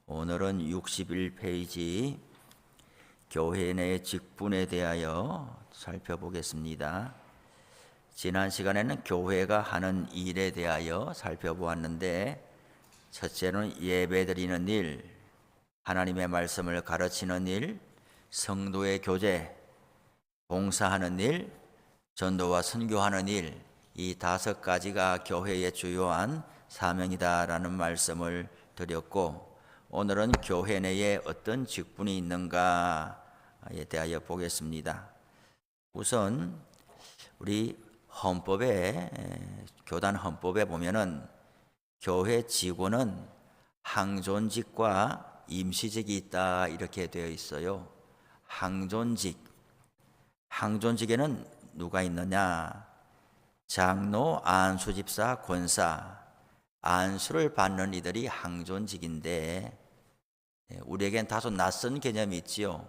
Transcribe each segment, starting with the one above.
오늘은 61페이지 교회 내 직분에 대하여 살펴보겠습니다. 지난 시간에는 교회가 하는 일에 대하여 살펴보았는데, 첫째는 예배드리는 일, 하나님의 말씀을 가르치는 일, 성도의 교제, 봉사하는 일, 전도와 선교하는 일, 이 5가지가 교회의 주요한 사명이다라는 말씀을 드렸고, 오늘은 교회 내에 어떤 직분이 있는가에 대하여 보겠습니다. 우선 우리 헌법에, 교단 헌법에 보면은 교회 직원은 항존직과 임시직이 있다 이렇게 되어 있어요. 항존직에는 누가 있느냐? 장로, 안수집사, 권사, 안수를 받는 이들이 항존직인데, 우리에겐 다소 낯선 개념이 있지요.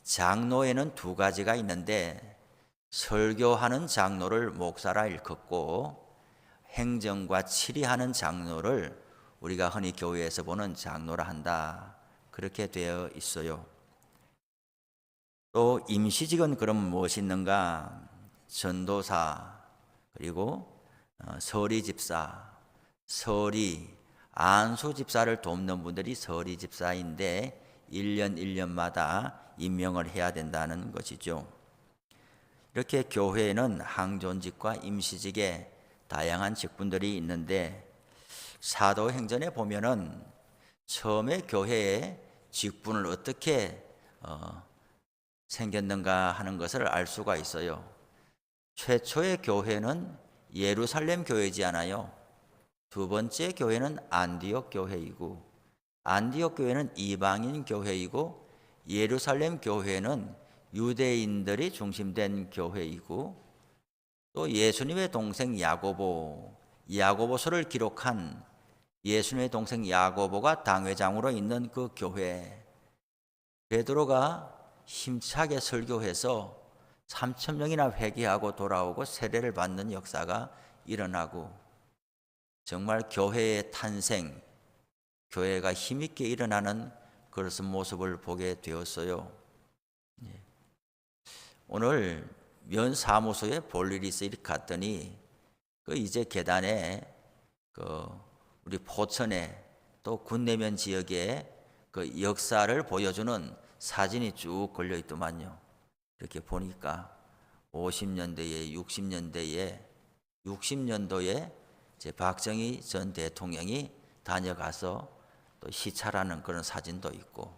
장로에는 2가지가 있는데, 설교하는 장로를 목사라 일컫고, 행정과 치리하는 장로를 우리가 흔히 교회에서 보는 장로라 한다, 그렇게 되어 있어요. 또 임시직은 그럼 무엇이 있는가? 전도사, 그리고 서리집사, 안수집사를 돕는 분들이 서리집사인데 1년마다 임명을 해야 된다는 것이죠. 이렇게 교회에는 항존직과 임시직에 다양한 직분들이 있는데, 사도행전에 보면은 처음에 교회의 직분을 어떻게 생겼는가 하는 것을 알 수가 있어요. 최초의 교회는 예루살렘 교회지 않아요. 2번째 교회는 안디옥 교회이고, 안디옥 교회는 이방인 교회이고, 예루살렘 교회는 유대인들이 중심된 교회이고, 또 예수님의 동생 야고보서를 기록한 예수님의 동생 야고보가 당회장으로 있는 그 교회, 베드로가 힘차게 설교해서 3,000명이나 회개하고 돌아오고 세례를 받는 역사가 일어나고, 정말 교회의 탄생, 교회가 힘있게 일어나는 그런 모습을 보게 되었어요. 오늘 면 사무소에 볼 일이 있어 이렇게 갔더니, 이제 계단에 우리 포천에 또 군내면 지역에 그 역사를 보여주는 사진이 쭉 걸려 있더만요. 이렇게 보니까 50년대에 60년도에 이제 박정희 전 대통령이 다녀가서 또 시찰하는 그런 사진도 있고,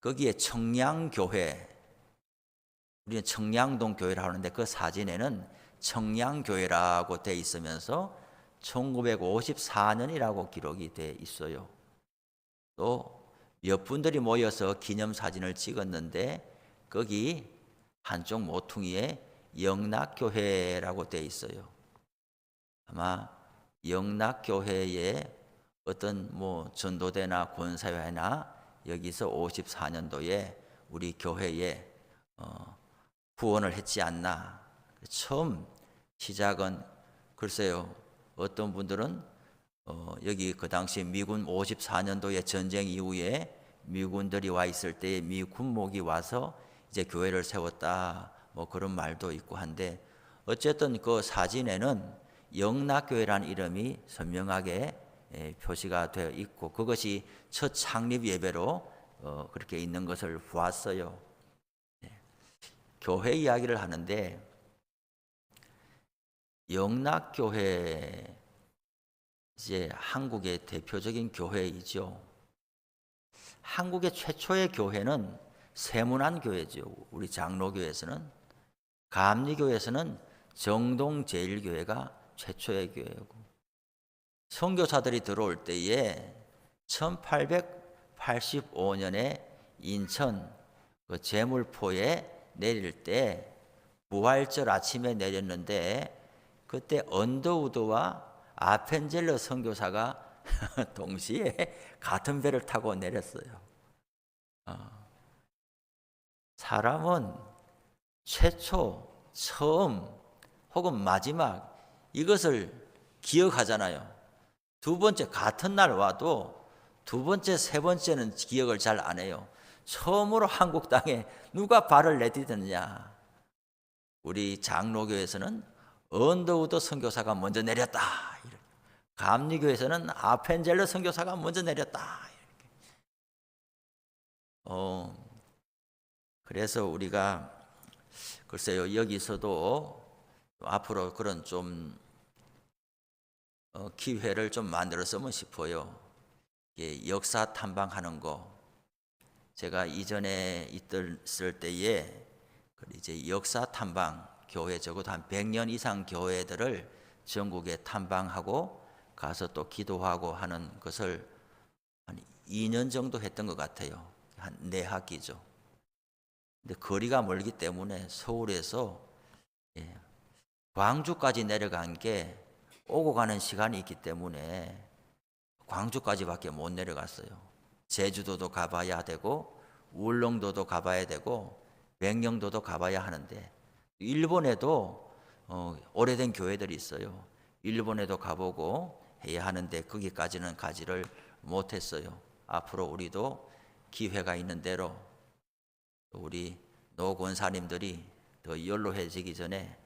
거기에 청량교회, 우리는 청량동 교회라 하는데 그 사진에는 청량교회라고 돼 있으면서 1954년이라고 기록이 돼 있어요. 또 몇 분들이 모여서 기념사진을 찍었는데, 거기 한쪽 모퉁이에 영락교회라고 돼 있어요. 아마 영락교회에 어떤 전도대나 권사회나 여기서 54년도에 우리 교회에 후원을 했지 않나. 처음 시작은 글쎄요, 어떤 분들은 여기 그 당시 미군 54년도에 전쟁 이후에 미군들이 와 있을 때에 미 군목이 와서 이제 교회를 세웠다, 그런 말도 있고 한데, 어쨌든 그 사진에는 영락교회라는 이름이 선명하게 표시가 되어 있고, 그것이 첫 창립 예배로 그렇게 있는 것을 보았어요. 교회 이야기를 하는데, 영락교회, 이제 한국의 대표적인 교회이죠. 한국의 최초의 교회는 세문안 교회죠. 우리 장로교에서는. 감리교에서는 정동제일교회가 최초의 교회고, 선교사들이 들어올 때에 1885년에 인천 그 제물포에 내릴 때 부활절 아침에 내렸는데, 그때 언더우드와 아펜젤러 선교사가 동시에 같은 배를 타고 내렸어요. 사람은 최초, 처음 혹은 마지막 이것을 기억하잖아요. 2번째, 같은 날 와도 두 번째, 세 번째는 기억을 잘 안 해요. 처음으로 한국 땅에 누가 발을 내디뎠냐? 우리 장로교에서는 언더우드 선교사가 먼저 내렸다. 감리교에서는 아펜젤러 선교사가 먼저 내렸다. 그래서 우리가 글쎄요, 여기서도 앞으로 그런 좀 기회를 좀 만들었으면 싶어요. 역사 탐방하는 거. 제가 이전에 있을 때에 이제 역사 탐방 교회 적어도 한 100년 이상 교회들을 전국에 탐방하고 가서 또 기도하고 하는 것을 한 2년 정도 했던 것 같아요. 한 4학기죠. 근데 거리가 멀기 때문에 서울에서 광주까지 내려간 게 오고 가는 시간이 있기 때문에 광주까지밖에 못 내려갔어요. 제주도도 가봐야 되고 울릉도도 가봐야 되고 명령도도 가봐야 하는데 일본에도 오래된 교회들이 있어요. 일본에도 가보고 해야 하는데 거기까지는 가지를 못했어요. 앞으로 우리도 기회가 있는 대로 우리 노 권사님들이 더 연로해지기 전에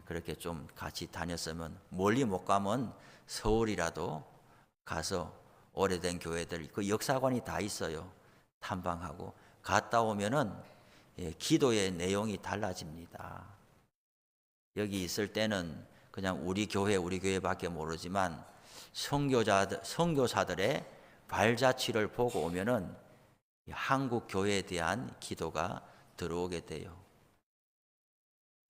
그렇게 좀 같이 다녔으면, 멀리 못 가면 서울이라도 가서 오래된 교회들 그 역사관이 다 있어요. 탐방하고 갔다 오면은 기도의 내용이 달라집니다. 여기 있을 때는 그냥 우리 교회밖에 모르지만 선교사들의 발자취를 보고 오면은 한국 교회에 대한 기도가 들어오게 돼요.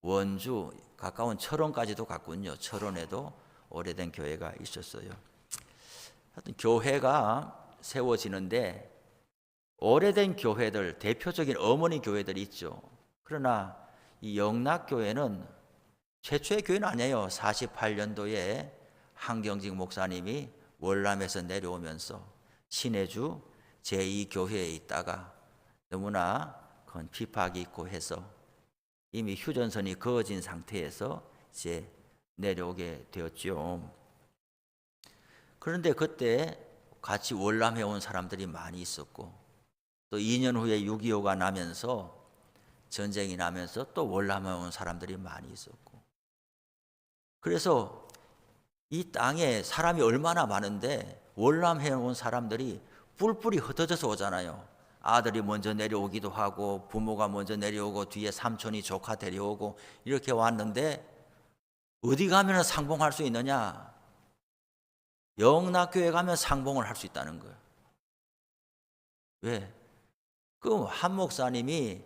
원주 가까운 철원까지도 갔군요. 철원에도 오래된 교회가 있었어요. 하여튼 교회가 세워지는데 오래된 교회들, 대표적인 어머니 교회들이 있죠. 그러나 이 영락교회는 최초의 교회는 아니에요. 48년도에 한경직 목사님이 월남에서 내려오면서 신해주 제2교회에 있다가 너무나 큰 핍박이 있고 해서 이미 휴전선이 그어진 상태에서 이제 내려오게 되었죠. 그런데 그때 같이 월남해 온 사람들이 많이 있었고, 또 2년 후에 6.25가 나면서, 전쟁이 나면서 또 월남해 온 사람들이 많이 있었고, 그래서 이 땅에 사람이 얼마나 많은데 월남해 온 사람들이 뿔뿔이 흩어져서 오잖아요. 아들이 먼저 내려오기도 하고 부모가 먼저 내려오고 뒤에 삼촌이 조카 데려오고 이렇게 왔는데 어디 가면 상봉할 수 있느냐? 영락교회 가면 상봉을 할 수 있다는 거예요. 왜? 그 한 목사님이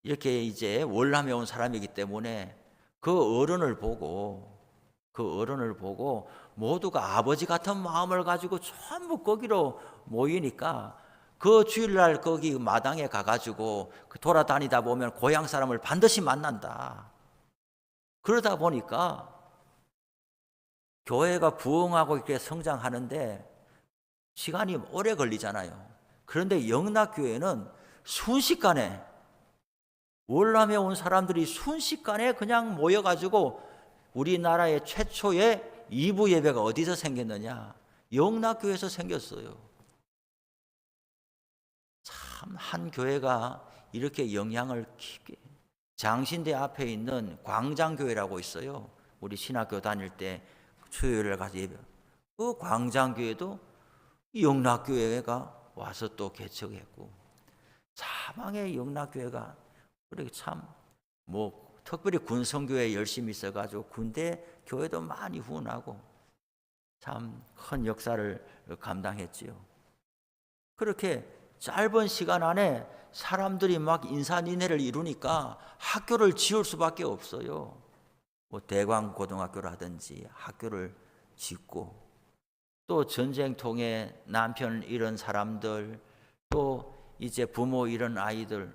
이렇게 이제 월남에 온 사람이기 때문에 그 어른을 보고 모두가 아버지 같은 마음을 가지고 전부 거기로 모이니까 그 주일날 거기 마당에 가가지고 돌아다니다 보면 고향 사람을 반드시 만난다. 그러다 보니까 교회가 부흥하고 이렇게 성장하는데 시간이 오래 걸리잖아요. 그런데 영락교회는 순식간에, 월남에 온 사람들이 순식간에 그냥 모여가지고 우리나라의 최초의 2부 예배가 어디서 생겼느냐? 영락교회에서 생겼어요. 참 한 교회가 이렇게 영향을 깊게. 장신대 앞에 있는 광장교회라고 있어요. 우리 신학교 다닐 때 수요일에 가서 예배. 그 광장교회도 영락교회가 와서 또 개척했고, 사방에 영락교회가 그렇게 참 특별히 군성교회에 열심히 있어가지고 군대 교회도 많이 후원하고 참 큰 역사를 감당했지요. 그렇게 짧은 시간 안에 사람들이 막 인산인해를 이루니까 학교를 지을 수밖에 없어요. 대광고등학교라든지 학교를 짓고, 또 전쟁통에 남편 잃은 사람들, 또 이제 부모 잃은 아이들,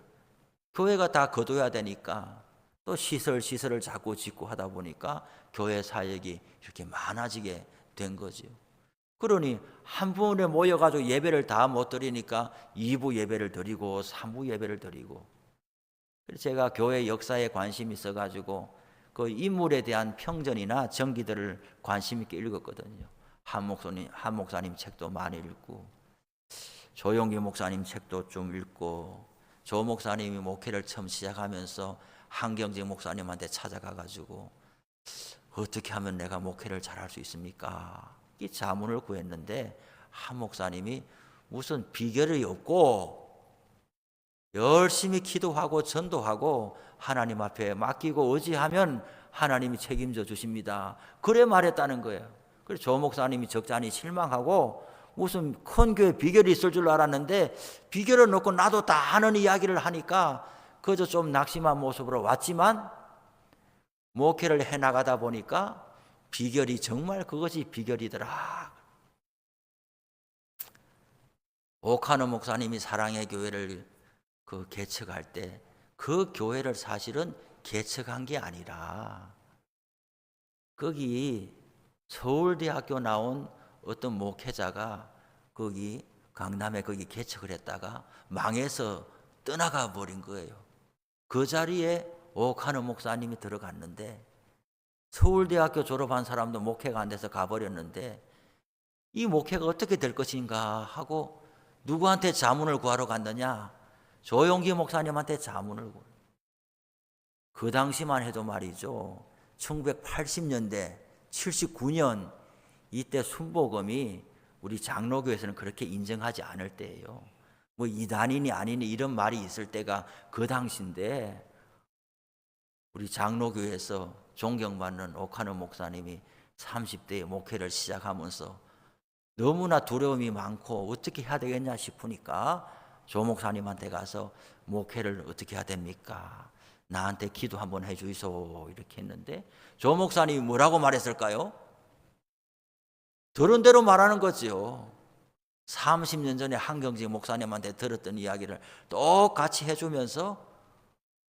교회가 다 거둬야 되니까 또 시설을 자꾸 짓고 하다 보니까 교회 사역이 이렇게 많아지게 된 거죠. 그러니 한 번에 모여가지고 예배를 다 못 드리니까 2부 예배를 드리고 3부 예배를 드리고. 그래서 제가 교회 역사에 관심이 있어가지고 그 인물에 대한 평전이나 전기들을 관심 있게 읽었거든요. 한 목사님 책도 많이 읽고. 조용기 목사님 책도 좀 읽고, 조 목사님이 목회를 처음 시작하면서 한경직 목사님한테 찾아가가지고 어떻게 하면 내가 목회를 잘할 수 있습니까? 이 자문을 구했는데 한 목사님이 무슨 비결이 없고 열심히 기도하고 전도하고 하나님 앞에 맡기고 의지하면 하나님이 책임져 주십니다. 그래 말했다는 거예요. 그래서 조 목사님이 적잖이 실망하고 무슨 큰 교회 비결이 있을 줄 알았는데 비결을 넣고 나도 다 아는 이야기를 하니까 그저 좀 낙심한 모습으로 왔지만 목회를 해나가다 보니까 비결이 정말 그것이 비결이더라. 오카노 목사님이 사랑의 교회를 개척할 때 그 교회를 사실은 개척한 게 아니라 거기 서울대학교 나온 어떤 목회자가 거기 강남에 거기 개척을 했다가 망해서 떠나가 버린 거예요. 그 자리에 오카노 목사님이 들어갔는데 서울대학교 졸업한 사람도 목회가 안 돼서 가버렸는데 이 목회가 어떻게 될 것인가 하고 누구한테 자문을 구하러 갔느냐? 조용기 목사님한테 자문을 구해요. 그 당시만 해도 말이죠. 1980년대 79년 이때 순복음이 우리 장로교에서는 그렇게 인정하지 않을 때예요. 뭐 이단이니 아니니 이런 말이 있을 때가 그 당시인데 우리 장로교에서 존경받는 오카노 목사님이 30대에 목회를 시작하면서 너무나 두려움이 많고 어떻게 해야 되겠냐 싶으니까 조 목사님한테 가서 목회를 어떻게 해야 됩니까? 나한테 기도 한번 해주이소 이렇게 했는데 조 목사님이 뭐라고 말했을까요? 들은 대로 말하는 거지요. 30년 전에 한경직 목사님한테 들었던 이야기를 똑같이 해주면서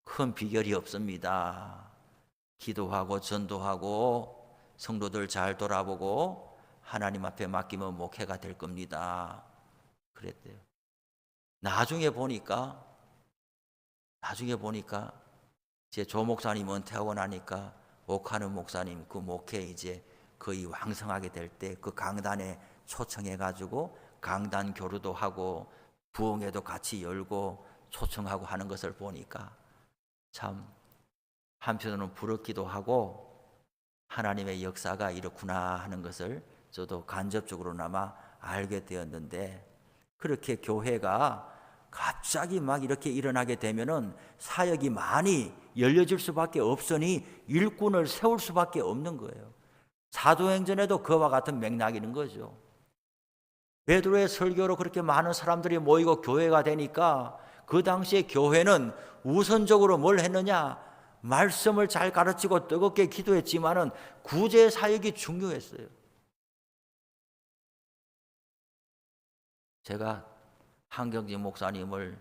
큰 비결이 없습니다. 기도하고 전도하고 성도들 잘 돌아보고 하나님 앞에 맡기면 목회가 될 겁니다. 그랬대요. 나중에 보니까 이제 조 목사님 은퇴하고 나니까 오카노 목사님 그 목회 이제 거의 왕성하게 될 때 그 강단에 초청해 가지고 강단 교류도 하고 부흥회도 같이 열고 초청하고 하는 것을 보니까 참 한편으로는 부럽기도 하고 하나님의 역사가 이렇구나 하는 것을 저도 간접적으로나마 알게 되었는데 그렇게 교회가 갑자기 막 이렇게 일어나게 되면은 사역이 많이 열려질 수밖에 없으니 일꾼을 세울 수밖에 없는 거예요. 사도행전에도 그와 같은 맥락이 있는 거죠. 베드로의 설교로 그렇게 많은 사람들이 모이고 교회가 되니까 그 당시에 교회는 우선적으로 뭘 했느냐? 말씀을 잘 가르치고 뜨겁게 기도했지만은 구제 사역이 중요했어요. 제가 한경직 목사님을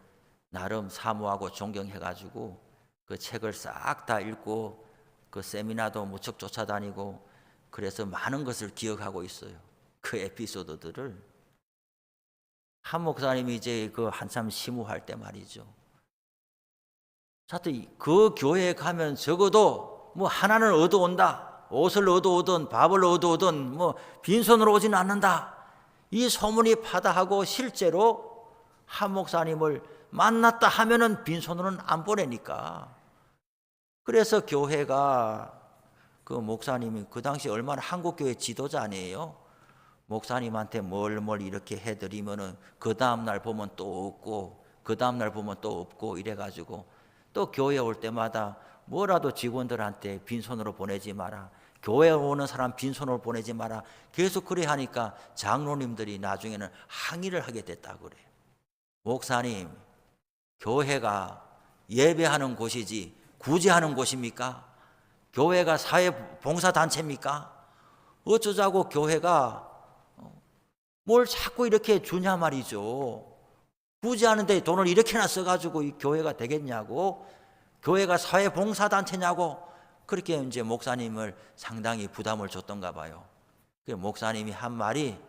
나름 사모하고 존경해가지고 그 책을 싹 다 읽고 그 세미나도 무척 쫓아다니고 그래서 많은 것을 기억하고 있어요. 그 에피소드들을 한 목사님이 이제 그 한참 심우할 때 말이죠. 하여튼 그 교회에 가면 적어도 뭐 하나는 얻어온다. 옷을 얻어오든 밥을 얻어오든 뭐 빈손으로 오지는 않는다. 이 소문이 파다하고 실제로 한 목사님을 만났다 하면은 빈손으로는 안 보내니까. 그래서 교회가 그 목사님이 그 당시 얼마나 한국교회 지도자 아니에요. 목사님한테 뭘 이렇게 해드리면은 그 다음날 보면 또 없고 그 다음날 보면 또 없고 이래가지고 또 교회 올 때마다 뭐라도 직원들한테 빈손으로 보내지 마라. 교회 오는 사람 빈손으로 보내지 마라. 계속 그래 하니까 장로님들이 나중에는 항의를 하게 됐다고 그래요. 목사님, 교회가 예배하는 곳이지 구제하는 곳입니까? 교회가 사회봉사단체입니까? 어쩌자고 교회가 뭘 자꾸 이렇게 주냐 말이죠. 구제하는데 돈을 이렇게나 써가지고 이 교회가 되겠냐고, 교회가 사회봉사단체냐고, 그렇게 이제 목사님을 상당히 부담을 줬던가 봐요. 목사님이 한 말이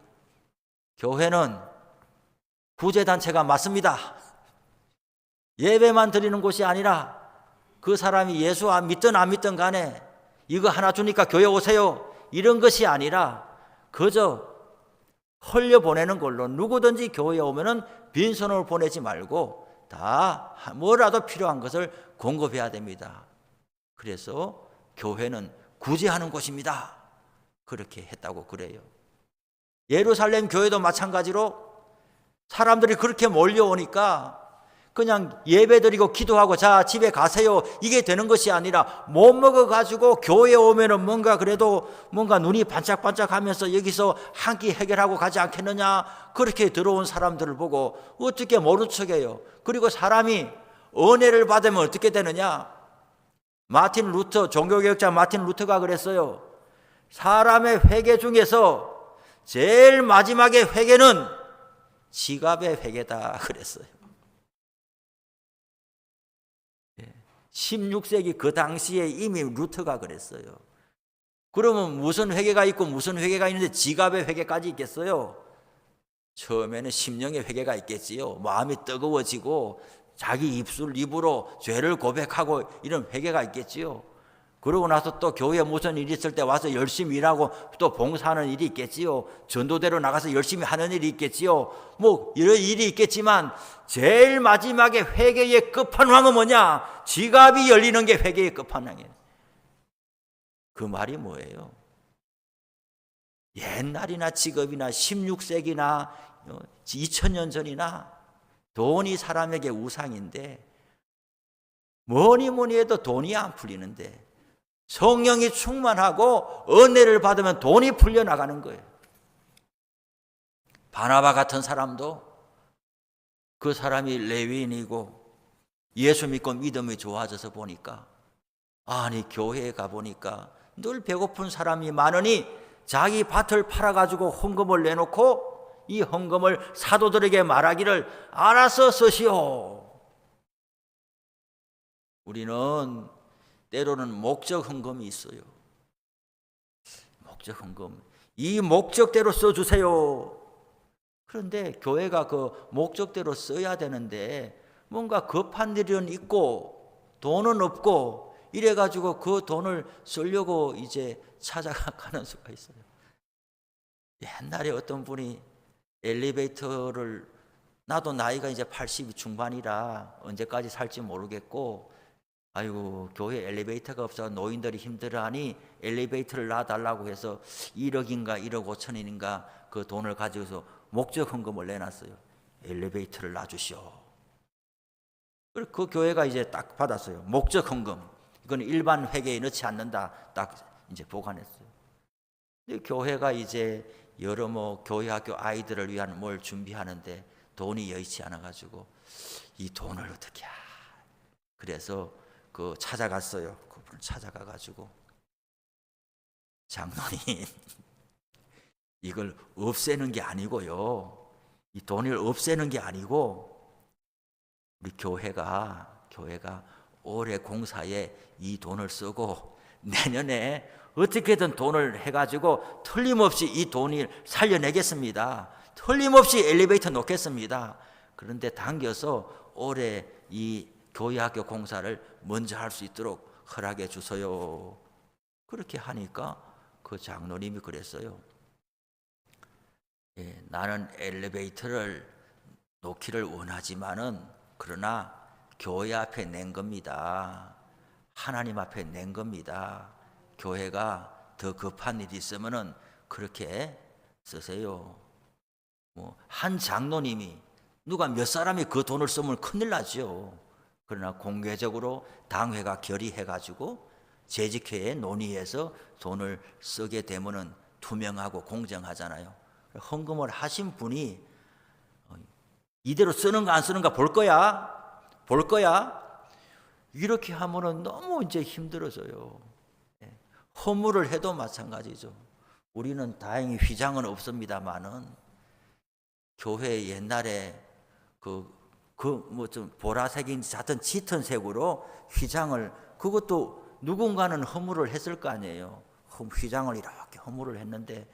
교회는 구제단체가 맞습니다. 예배만 드리는 곳이 아니라 그 사람이 예수 안 믿든 안 믿든 간에 이거 하나 주니까 교회 오세요 이런 것이 아니라 그저 흘려보내는 걸로, 누구든지 교회에 오면은 빈손으로 보내지 말고 다 뭐라도 필요한 것을 공급해야 됩니다. 그래서 교회는 구제하는 곳입니다. 그렇게 했다고 그래요. 예루살렘 교회도 마찬가지로 사람들이 그렇게 몰려오니까 그냥 예배드리고 기도하고 자 집에 가세요 이게 되는 것이 아니라 못 먹어가지고 교회에 오면은 뭔가 그래도 뭔가 눈이 반짝반짝하면서 여기서 한 끼 해결하고 가지 않겠느냐, 그렇게 들어온 사람들을 보고 어떻게 모른 척해요. 그리고 사람이 은혜를 받으면 어떻게 되느냐, 마틴 루터, 종교개혁자 마틴 루터가 그랬어요. 사람의 회개 중에서 제일 마지막의 회개는 지갑의 회개다 그랬어요. 16세기 그 당시에 이미 루터가 그랬어요. 그러면 무슨 회개가 있고 무슨 회개가 있는데 지갑의 회개까지 있겠어요? 처음에는 심령의 회개가 있겠지요. 마음이 뜨거워지고 자기 입으로 죄를 고백하고 이런 회개가 있겠지요. 그러고 나서 또 교회에 무슨 일이 있을 때 와서 열심히 일하고 또 봉사하는 일이 있겠지요. 전도대로 나가서 열심히 하는 일이 있겠지요. 뭐 이런 일이 있겠지만 제일 마지막에 회개의 끝판왕은 뭐냐? 지갑이 열리는 게 회개의 끝판왕이에요. 그 말이 뭐예요? 옛날이나 지금이나 16세기나 2000년 전이나 돈이 사람에게 우상인데 뭐니 해도 돈이 안 풀리는데 성령이 충만하고 은혜를 받으면 돈이 풀려나가는 거예요. 바나바 같은 사람도 그 사람이 레위인이고 예수 믿고 믿음이 좋아져서 보니까 아니 교회에 가보니까 늘 배고픈 사람이 많으니 자기 밭을 팔아가지고 헌금을 내놓고 이 헌금을 사도들에게 말하기를 알아서 쓰시오. 우리는 때로는 목적 헌금이 있어요. 목적 헌금. 이 목적대로 써주세요. 그런데 교회가 그 목적대로 써야 되는데 뭔가 급한 일은 있고 돈은 없고 이래가지고 그 돈을 쓰려고 이제 찾아가는 수가 있어요. 옛날에 어떤 분이 엘리베이터를, 나도 나이가 이제 80 중반이라 언제까지 살지 모르겠고, 아이고 교회 엘리베이터가 없어서 노인들이 힘들어하니 엘리베이터를 놔달라고 해서 1억인가 1억 5천인가 그 돈을 가지고서 목적 헌금을 내놨어요. 엘리베이터를 놔주시오. 그 교회가 이제 딱 받았어요. 목적 헌금. 이건 일반 회계에 넣지 않는다. 딱 이제 보관했어요. 근데 교회가 이제 여러 뭐 교회 학교 아이들을 위한 뭘 준비하는데 돈이 여의치 않아가지고 이 돈을 어떻게 그래서 그 찾아갔어요. 그분을 찾아가가지고 장로님 이걸 없애는 게 아니고요. 이 돈을 없애는 게 아니고 우리 교회가 올해 공사에 이 돈을 쓰고 내년에 어떻게든 돈을 해가지고 틀림없이 이 돈을 살려내겠습니다. 틀림없이 엘리베이터 놓겠습니다. 그런데 당겨서 올해 이 교회학교 공사를 먼저 할 수 있도록 허락해 주세요. 그렇게 하니까 그 장로님이 그랬어요. 나는 엘리베이터를 놓기를 원하지만은 그러나 교회 앞에 낸 겁니다. 하나님 앞에 낸 겁니다. 교회가 더 급한 일이 있으면은 그렇게 쓰세요. 뭐 한 장로님이 누가 몇 사람이 그 돈을 쓰면 큰일 나죠. 그러나 공개적으로 당회가 결의해가지고 재직회에 논의해서 돈을 쓰게 되면은 투명하고 공정하잖아요. 헌금을 하신 분이 이대로 쓰는가 안 쓰는가 볼 거야. 이렇게 하면은 너무 이제 힘들어져요. 허물을 해도 마찬가지죠. 우리는 다행히 휘장은 없습니다만은 교회 옛날에 뭐 좀 보라색인지 하여튼 짙은 색으로 휘장을, 그것도 누군가는 허물을 했을 거 아니에요. 휘장을 이렇게 허물을 했는데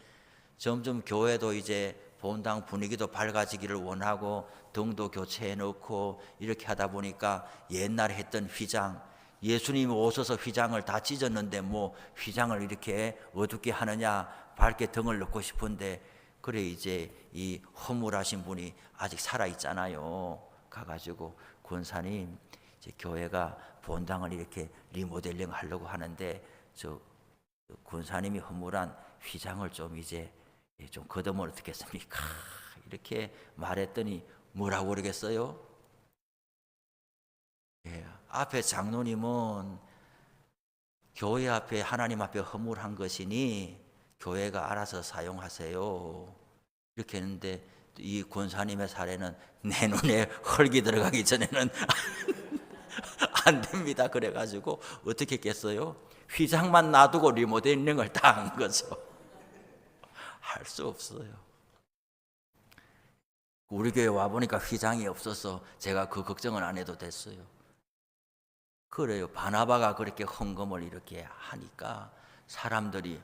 점점 교회도 이제 본당 분위기도 밝아지기를 원하고 등도 교체해 놓고 이렇게 하다 보니까 옛날에 했던 휘장, 예수님이 오셔서 휘장을 다 찢었는데 뭐 휘장을 이렇게 어둡게 하느냐, 밝게 등을 넣고 싶은데 그래 이제 이 허물하신 분이 아직 살아 있잖아요. 가가지고 권사님, 이제 교회가 본당을 이렇게 리모델링 하려고 하는데 저 권사님이 허물한 휘장을 좀 이제 좀 걷으면 어떻겠습니까? 이렇게 말했더니 뭐라고 그러겠어요? 앞에 장로님은 교회 앞에 하나님 앞에 허물한 것이니 교회가 알아서 사용하세요. 이렇게 했는데 이 권사님의 사례는 내 눈에 흙이 들어가기 전에는 안 됩니다. 그래가지고 어떻게 했겠어요? 휘장만 놔두고 리모델링을 다 한 거죠. 할 수 없어요. 우리 교회 와보니까 휘장이 없어서 제가 그 걱정은 안 해도 됐어요. 그래요. 바나바가 그렇게 헌금을 이렇게 하니까 사람들이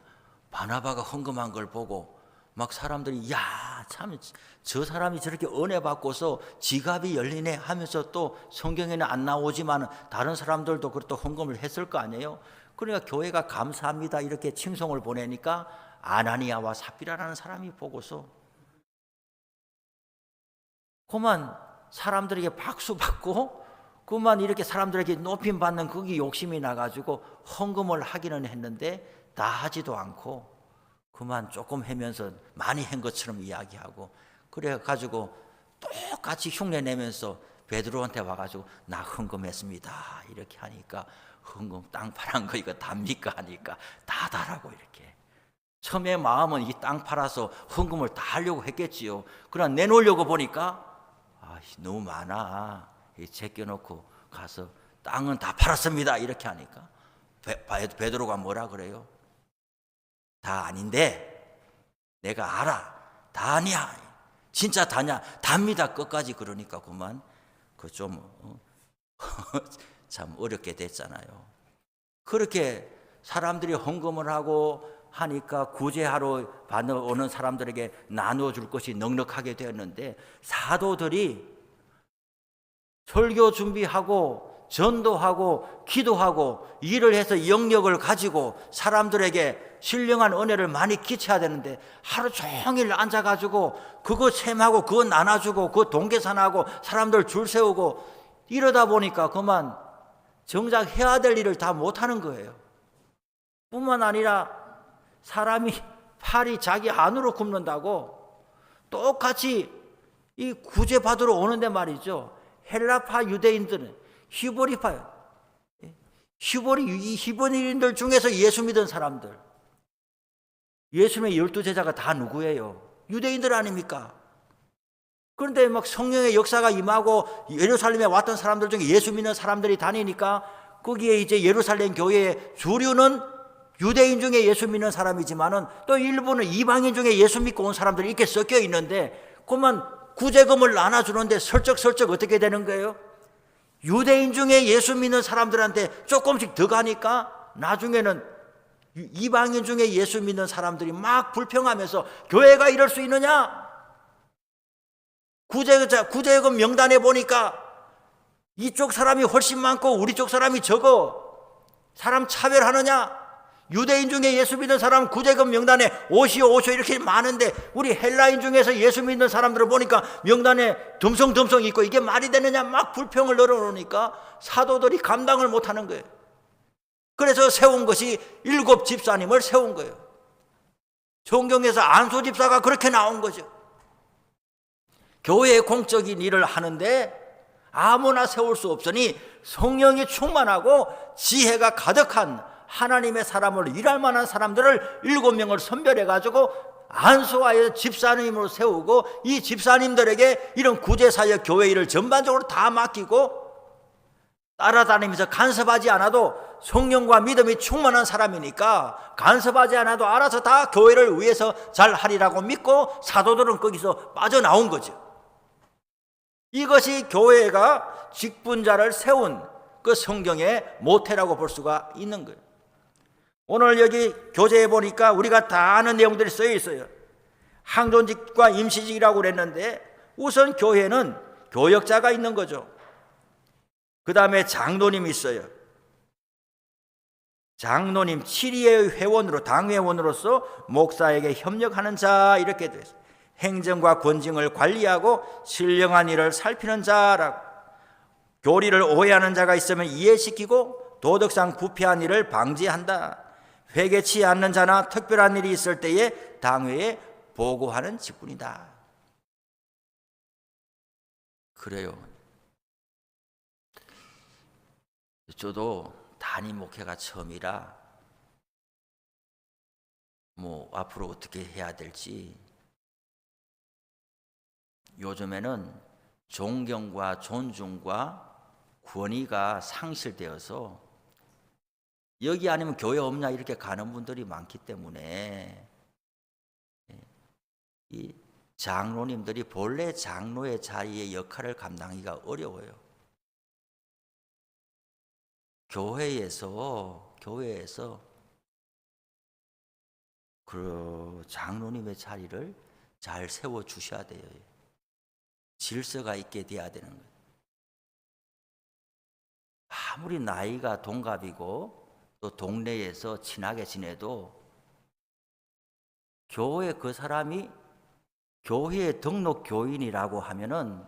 바나바가 헌금한 걸 보고 막 사람들이 야, 참 저 사람이 저렇게 은혜 받고서 지갑이 열리네 하면서 또 성경에는 안 나오지만 다른 사람들도 그렇게 헌금을 했을 거 아니에요. 그러니까 교회가 감사합니다 이렇게 칭송을 보내니까 아나니아와 삽비라라는 사람이 보고서 그만 사람들에게 박수 받고 그만 이렇게 사람들에게 높임 받는 그게 욕심이 나가지고 헌금을 하기는 했는데 다 하지도 않고 그만 조금 하면서 많이 한 것처럼 이야기하고 그래가지고 똑같이 흉내 내면서 베드로한테 와가지고 나 헌금했습니다 이렇게 하니까 헌금 땅 팔은 거 이거 답니까 하니까 다 다라고 이렇게. 처음에 마음은 이 땅 팔아서 헌금을 다 하려고 했겠지요. 그러나 내놓으려고 보니까 너무 많아. 제껴놓고 가서 땅은 다 팔았습니다 이렇게 하니까 베드로가 뭐라 그래요? 다 아닌데 내가 알아. 다 아니야. 진짜 다냐? 답니다. 끝까지 그러니까 그만 그 좀 참 어렵게 됐잖아요. 그렇게 사람들이 헌금을 하고 하니까 구제하러 오는 사람들에게 나눠줄 것이 넉넉하게 되었는데 사도들이 설교 준비하고 전도하고 기도하고 일을 해서 영역을 가지고 사람들에게 신령한 은혜를 많이 끼쳐야 되는데 하루 종일 앉아가지고 그거 셈하고 그거 나눠주고 그거 동계산하고 사람들 줄 세우고 이러다 보니까 그만 정작 해야 될 일을 다 못하는 거예요. 뿐만 아니라 사람이 팔이 자기 안으로 굽는다고 똑같이 이 구제받으러 오는데 말이죠. 헬라파 유대인들은 히브리인들 중에서 예수 믿은 사람들, 예수님의 12제자가 다 누구예요? 유대인들 아닙니까? 그런데 막 성령의 역사가 임하고 예루살렘에 왔던 사람들 중에 예수 믿는 사람들이 다니니까 거기에 이제 예루살렘 교회의 주류는 유대인 중에 예수 믿는 사람이지만은 또 일부는 이방인 중에 예수 믿고 온 사람들이 이렇게 섞여 있는데 그만 구제금을 나눠주는데 슬쩍 어떻게 되는 거예요? 유대인 중에 예수 믿는 사람들한테 조금씩 더 가니까 나중에는 이방인 중에 예수 믿는 사람들이 막 불평하면서 교회가 이럴 수 있느냐? 구제금 명단에 보니까 이쪽 사람이 훨씬 많고 우리 쪽 사람이 적어. 사람 차별하느냐? 유대인 중에 예수 믿는 사람 구제금 명단에 50 이렇게 많은데 우리 헬라인 중에서 예수 믿는 사람들을 보니까 명단에 듬성듬성 있고 이게 말이 되느냐? 막 불평을 늘어놓으니까 사도들이 감당을 못하는 거예요. 그래서 세운 것이 7 집사님을 세운 거예요. 성경에서 안수 집사가 그렇게 나온 거죠. 교회의 공적인 일을 하는데 아무나 세울 수 없으니 성령이 충만하고 지혜가 가득한 하나님의 사람을 일할 만한 사람들을 7명을 선별해가지고 안수하여 집사님으로 세우고 이 집사님들에게 이런 구제사역 교회 일을 전반적으로 다 맡기고 따라다니면서 간섭하지 않아도 성령과 믿음이 충만한 사람이니까 간섭하지 않아도 알아서 다 교회를 위해서 잘 하리라고 믿고 사도들은 거기서 빠져나온 거죠. 이것이 교회가 직분자를 세운 그 성경의 모태라고 볼 수가 있는 거예요. 오늘 여기 교재에 보니까 우리가 다 아는 내용들이 쓰여 있어요. 항존직과 임시직이라고 그랬는데 우선 교회는 교역자가 있는 거죠. 그 다음에 장로님이 있어요. 장로님 7위의 회원으로 당회원으로서 목사에게 협력하는 자 이렇게 돼 있어요. 행정과 권징을 관리하고 신령한 일을 살피는 자라고. 교리를 오해하는 자가 있으면 이해시키고 도덕상 부패한 일을 방지한다. 회개치 않는 자나 특별한 일이 있을 때에 당회에 보고하는 직분이다. 그래요. 저도 단임 목회가 처음이라 앞으로 어떻게 해야 될지, 요즘에는 존경과 존중과 권위가 상실되어서 여기 아니면 교회 없냐 이렇게 가는 분들이 많기 때문에 이 장로님들이 본래 장로의 자리의 역할을 감당하기가 어려워요. 교회에서 그 장로님의 자리를 잘 세워 주셔야 돼요. 질서가 있게 돼야 되는 거예요. 아무리 나이가 동갑이고 또 동네에서 친하게 지내도 교회 그 사람이 교회에 등록 교인이라고 하면은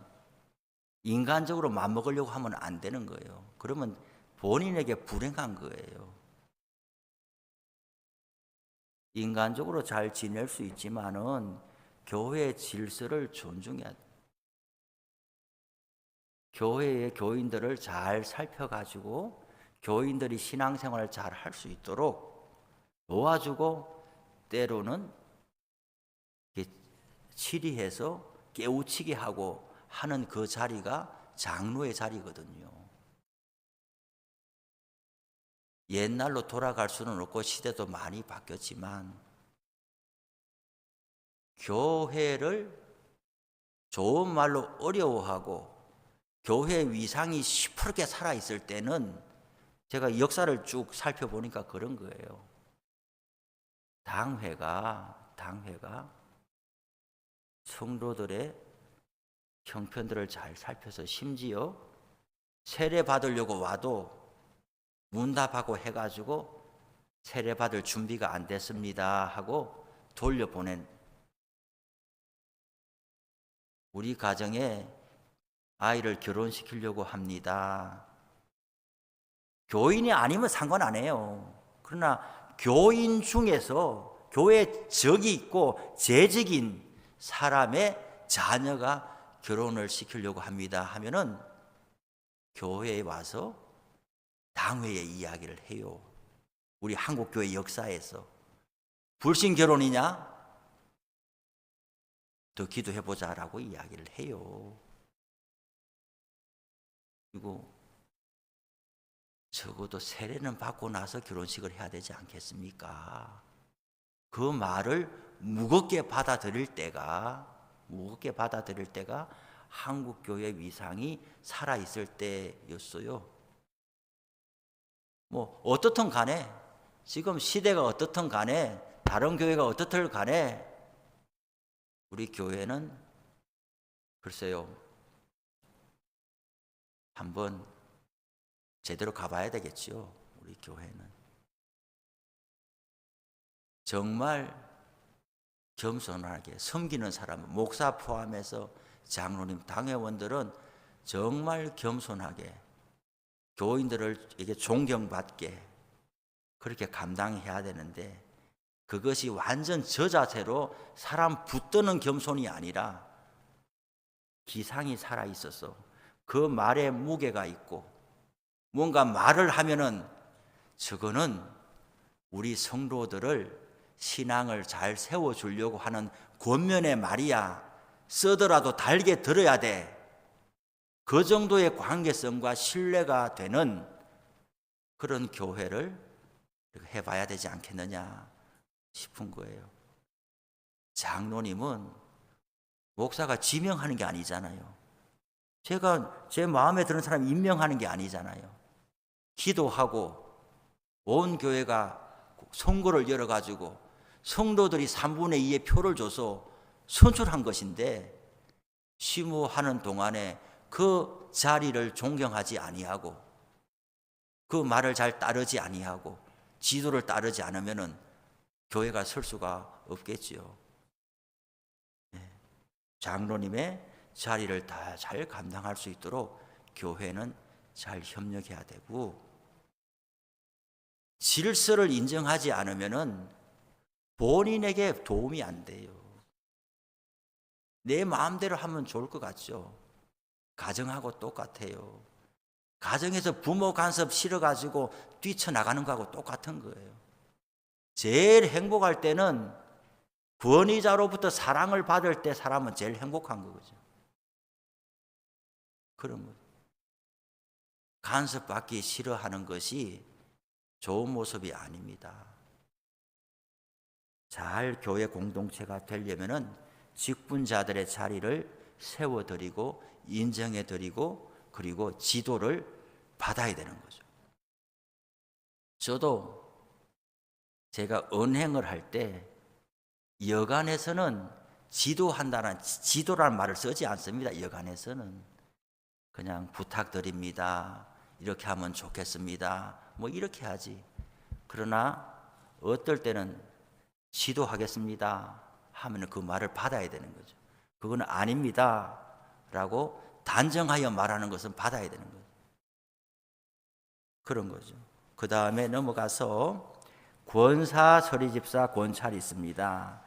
인간적으로 맞먹으려고 하면 안 되는 거예요. 그러면 본인에게 불행한 거예요. 인간적으로 잘 지낼 수 있지만은 교회의 질서를 존중해야 돼요. 교회의 교인들을 잘 살펴가지고 교인들이 신앙생활을 잘 할 수 있도록 도와주고, 때로는 치리해서 깨우치게 하고 하는 그 자리가 장로의 자리거든요. 옛날로 돌아갈 수는 없고 시대도 많이 바뀌었지만 교회를 좋은 말로 어려워하고 교회 위상이 시퍼렇게 살아있을 때는, 제가 역사를 쭉 살펴보니까 그런 거예요. 당회가 성도들의 형편들을 잘 살펴서, 심지어 세례 받으려고 와도 문답하고 해가지고 세례 받을 준비가 안 됐습니다 하고 돌려보낸, 우리 가정에 아이를 결혼시키려고 합니다. 교인이 아니면 상관 안 해요. 그러나 교인 중에서 교회에 적이 있고 재직인 사람의 자녀가 결혼을 시키려고 합니다 하면은 교회에 와서 당회의 이야기를 해요. 우리 한국교회 역사에서 불신 결혼이냐? 더 기도해보자라고 이야기를 해요. 그리고 적어도 세례는 받고 나서 결혼식을 해야 되지 않겠습니까? 그 말을 무겁게 받아들일 때가 한국교회 위상이 살아있을 때였어요. 어떻든 간에, 지금 시대가 어떻든 간에, 다른 교회가 어떻든 간에, 우리 교회는 글쎄요, 한번 제대로 가봐야 되겠지요. 우리 교회는 정말 겸손하게 섬기는 사람, 목사 포함해서 장로님, 당회원들은 정말 겸손하게 교인들을 이게 존경받게 그렇게 감당해야 되는데, 그것이 완전 저 자세로 사람 붙드는 겸손이 아니라 기상이 살아 있어서 그 말에 무게가 있고, 뭔가 말을 하면은 저거는 우리 성도들을 신앙을 잘 세워주려고 하는 권면의 말이야, 쓰더라도 달게 들어야 돼. 그 정도의 관계성과 신뢰가 되는 그런 교회를 해봐야 되지 않겠느냐 싶은 거예요. 장로님은 목사가 지명하는 게 아니잖아요. 제가 제 마음에 드는 사람 임명하는 게 아니잖아요. 기도하고 온 교회가 선거를 열어가지고 성도들이 3분의 2의 표를 줘서 선출한 것인데, 시무하는 동안에 그 자리를 존경하지 아니하고 그 말을 잘 따르지 아니하고 지도를 따르지 않으면은 교회가 설 수가 없겠지요. 네. 장로님의 자리를 다 잘 감당할 수 있도록 교회는 잘 협력해야 되고, 질서를 인정하지 않으면은 본인에게 도움이 안 돼요. 내 마음대로 하면 좋을 것 같죠. 가정하고 똑같아요. 가정에서 부모 간섭 싫어가지고 뛰쳐나가는 거하고 똑같은 거예요. 제일 행복할 때는 권위자로부터 사랑을 받을 때 사람은 제일 행복한 거죠. 그런 거죠. 간섭받기 싫어하는 것이 좋은 모습이 아닙니다. 잘 교회 공동체가 되려면은 직분자들의 자리를 세워드리고 인정해드리고 그리고 지도를 받아야 되는 거죠. 저도 제가 언행을 할 때 여간에서는 지도라는 말을 쓰지 않습니다. 여간에서는 그냥 부탁드립니다. 이렇게 하면 좋겠습니다. 뭐 이렇게 하지. 그러나 어떨 때는 지도하겠습니다 하면 그 말을 받아야 되는 거죠. 그건 아닙니다 라고 단정하여 말하는 것은 받아야 되는 거죠. 그런 거죠. 그 다음에 넘어가서 권사, 서리집사, 권찰이 있습니다.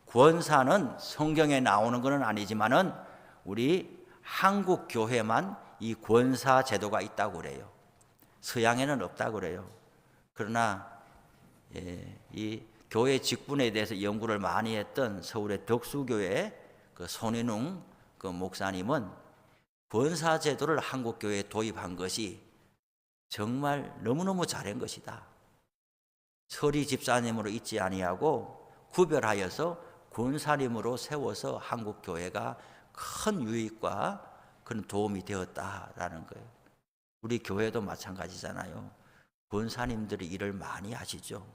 권사는 성경에 나오는 것은 아니지만은 우리 한국 교회만 이 권사 제도가 있다고 그래요. 서양에는 없다고 그래요. 그러나 이 교회 직분에 대해서 연구를 많이 했던 서울의 덕수교회 그 손인웅 그 목사님은 권사 제도를 한국 교회에 도입한 것이 정말 너무너무 잘한 것이다. 서리 집사님으로 있지 아니하고 구별하여서 권사님으로 세워서 한국 교회가 큰 유익과 그런 도움이 되었다라는 거예요. 우리 교회도 마찬가지잖아요. 권사님들이 일을 많이 하시죠.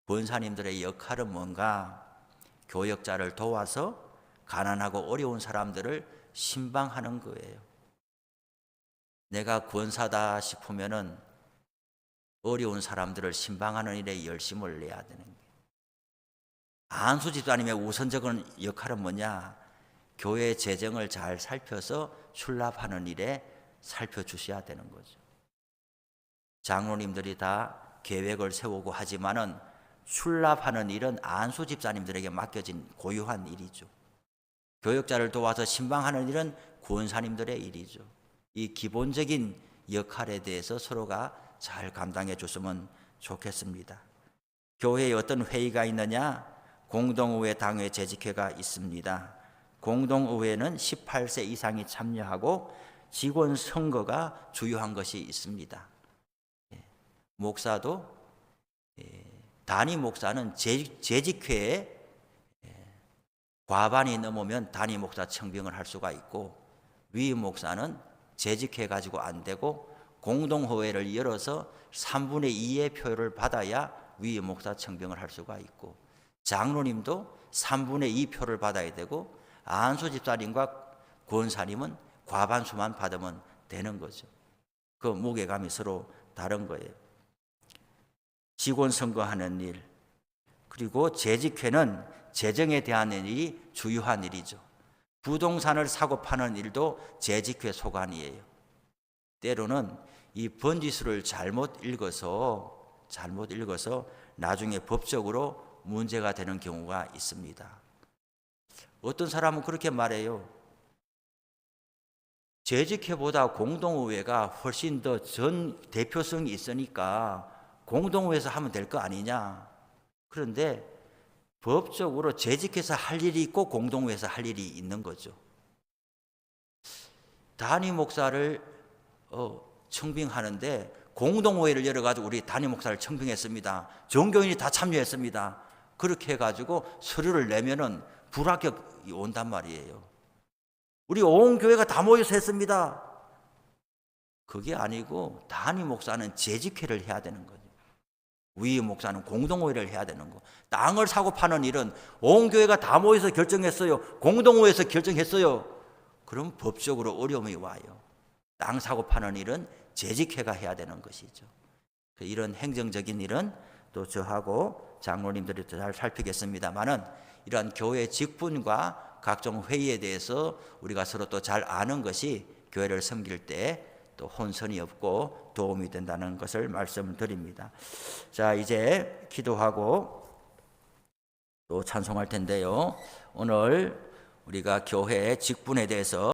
권사님들의 역할은 뭔가? 교역자를 도와서 가난하고 어려운 사람들을 신방하는 거예요. 내가 권사다 싶으면은 어려운 사람들을 신방하는 일에 열심을 내야 되는 거예요. 안수 집사님의 우선적인 역할은 뭐냐? 교회 재정을 잘 살펴서 출납하는 일에 살펴주셔야 되는 거죠. 장로님들이 다 계획을 세우고 하지만은 출납하는 일은 안수 집사님들에게 맡겨진 고유한 일이죠. 교역자를 도와서 신방하는 일은 권사님들의 일이죠. 이 기본적인 역할에 대해서 서로가 잘 감당해 줬으면 좋겠습니다. 교회에 어떤 회의가 있느냐? 공동의회 당회 재직회가 있습니다. 공동의회는 18세 이상이 참여하고 직원 선거가 주요한 것이 있습니다. 목사도 단임 목사는 재직회에 과반이 넘으면 단임 목사 청빙을 할 수가 있고, 위임 목사는 재직회 가지고 안 되고 공동회의를 열어서 3분의 2의 표를 받아야 위임 목사 청빙을 할 수가 있고, 장로님도 3분의 2 표를 받아야 되고, 안수 집사님과 권사님은 과반수만 받으면 되는 거죠. 그 무게감이 서로 다른 거예요. 직원 선거하는 일, 그리고 재직회는 재정에 대한 일이 주요한 일이죠. 부동산을 사고 파는 일도 재직회 소관이에요. 때로는 이 번지수를 잘못 읽어서 나중에 법적으로 문제가 되는 경우가 있습니다. 어떤 사람은 그렇게 말해요. 재직회보다 공동의회가 훨씬 더 전 대표성이 있으니까 공동의회에서 하면 될 거 아니냐. 그런데 법적으로 재직해서 할 일이 있고 공동의회에서 할 일이 있는 거죠. 단임 목사를 청빙하는데 공동의회를 열어가지고 우리 단임 목사를 청빙했습니다. 종교인이 다 참여했습니다. 그렇게 해가지고 서류를 내면은 불합격이 온단 말이에요. 우리 온 교회가 다 모여서 했습니다. 그게 아니고 단임 목사는 재직회를 해야 되는 거죠. 위임 목사는 공동의회를 해야 되는 거. 땅을 사고 파는 일은 온 교회가 다 모여서 결정했어요. 공동의회에서 결정했어요. 그럼 법적으로 어려움이 와요. 땅 사고 파는 일은 재직회가 해야 되는 것이죠. 이런 행정적인 일은 또 저하고 장로님들이 잘 살피겠습니다만은 이러한 교회 직분과 각종 회의에 대해서 우리가 서로 또 잘 아는 것이 교회를 섬길 때 또 혼선이 없고 도움이 된다는 것을 말씀드립니다. 자, 이제 기도하고 또 찬송할 텐데요. 오늘 우리가 교회의 직분에 대해서